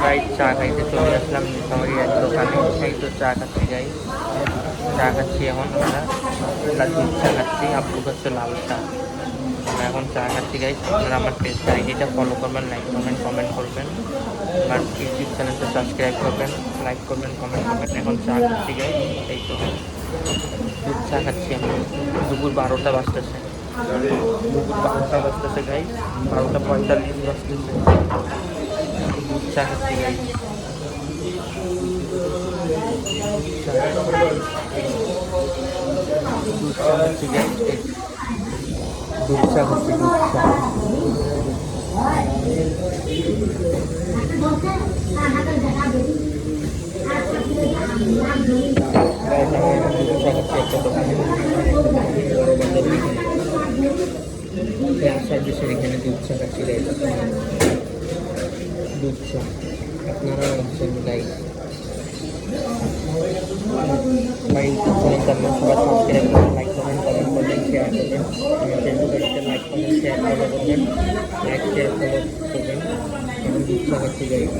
Guys চা খাইতে চলে আসলাম নীলফামারী এক দোকানে। এই তো চা খাচ্ছি গাইস, চা খাচ্ছি এখন আমরা। দুধ চা খাচ্ছি, আব্বু খাচ্ছে লাল চা। আমরা এখন চা খাচ্ছি গাইস। আপনারা আমার পেজটা আইডিটা ফলো করবেন, লাইক করবেন, কমেন্ট করবেন, আমার ইউটিউব চ্যানেলটা সাবস্ক্রাইব করবেন, লাইক করবেন, কমেন্ট করবেন। এখন চা খাচ্ছি গাইস, এই তো দুধ চা খাচ্ছি আমি। দুপুর 12টা বাজতেছে, দুপুর 12টা বাজতেছে গাইস, 12টা 45 বাজতেছে। দুধ চা খাচ্ছি গাইস, দুধ চা খাচ্ছি গাইস, দুধ চা খাচ্ছি, দুধ চা। গাইস আমি এখন দুধ চা খাচ্ছি একটা দোকানে, বড় বাজারের এখানে সার্ভিসের এখানে দুধ চা খাচ্ছি গাইস, দুধ চা। আপনারাও আসছেন গাইস, আমার ইউটিউব চ্যানেলটা আপনারা সবাই সাবস্ক্রাইব করবেন, লাইক কমেন্ট করবেন, শেয়ার করবেন। আমার ফেসবুক পেজটা লাইক কমেন্ট শেয়ার ফলো করবেন, লাইক শেয়ার ফলো করবেন। এখন দুধ চা খাচ্ছি গাইস,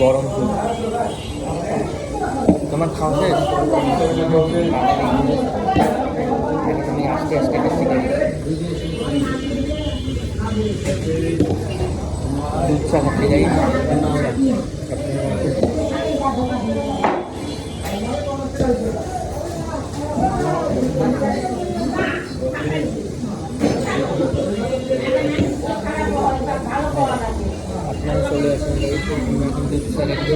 গরম দুধ। তোমার খাওয়া শেষ? এখন আমি আস্তে আস্তে খাচ্ছি গাইস, দুধ চা খাচ্ছি গাইস, দুধ চা। আপনারা চলে আসেন গাইস, আমি এখন দুধ চা খাচ্ছি।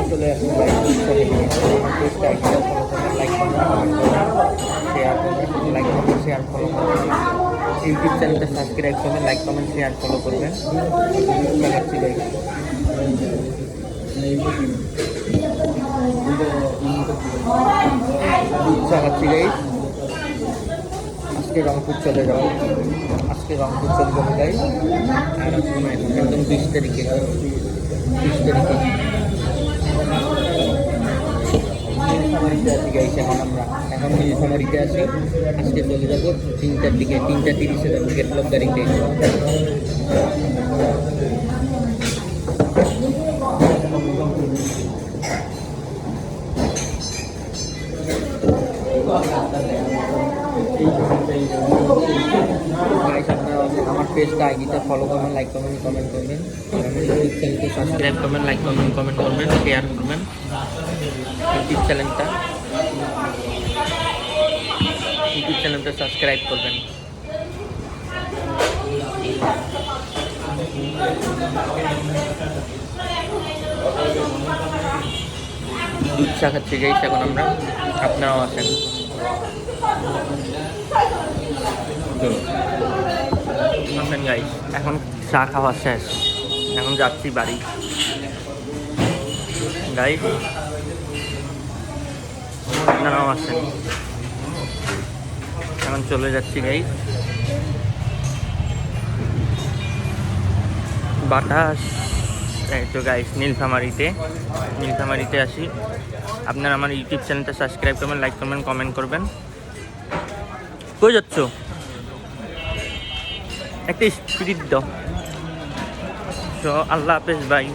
চলে আসুন গাইস, দুধ চা খেতে। আমার পেজটা আইডিটা ফলো করবেন, লাইক করবেন, কমেন্ট করবেন, শেয়ার করবেন, লাইক করবেন, শেয়ার ফলো করবেন। ইউটিউব চ্যানেলটা সাবস্ক্রাইব করবেন, লাইক কমেন্ট শেয়ার ফলো করবেন। দুধ চা খাচ্ছি গাইস, দুধ চা খাচ্ছি গাইস। আজকে রংপুর চলে যাবো, আজকে রংপুর চলে যাবো গাইস। আর আজকে না, এখন একদম 20 তারিখে, 20 তারিখে নীলফামারীতে আছি গাইস। এখন নীলফামারীতে আছি, আজকে চলে যাবো 3টার দিকে, 3টা 30-এ যাবো গেটলক গাড়িতে। গাইস আপনারা আমার পেজটা আইডিটা ফলো করবেন, লাইক করবেন, কমেন্ট করবেন, আর আমার ইউটিউব চ্যানেলকে সাবস্ক্রাইব করবেন, লাইক করবেন, কমেন্ট করবেন, শেয়ার করবেন। ইউটিউব চ্যানেলটা সাবস্ক্রাইব করবেন। দুধ চা খাচ্ছি গাইস এখন আমরা, আপনারাও আসেন। আসেন গাইস, এখন চা খাওয়া শেষ, এখন যাচ্ছি বাড়ি গাইস, আপনারাও আসেন। এখন চলে যাচ্ছি গাইস, বাতাস। এই তো গাইস নীলফামারীতে আসি। আপনারা আমার ইউটিউব চ্যানেলটা সাবস্ক্রাইব করবেন, লাইক করবেন, কমেন্ট করবেন। কই যাচ্ছ? একটা স্পিরিট দাও। তো আল্লাহ হাফেজ ভাই।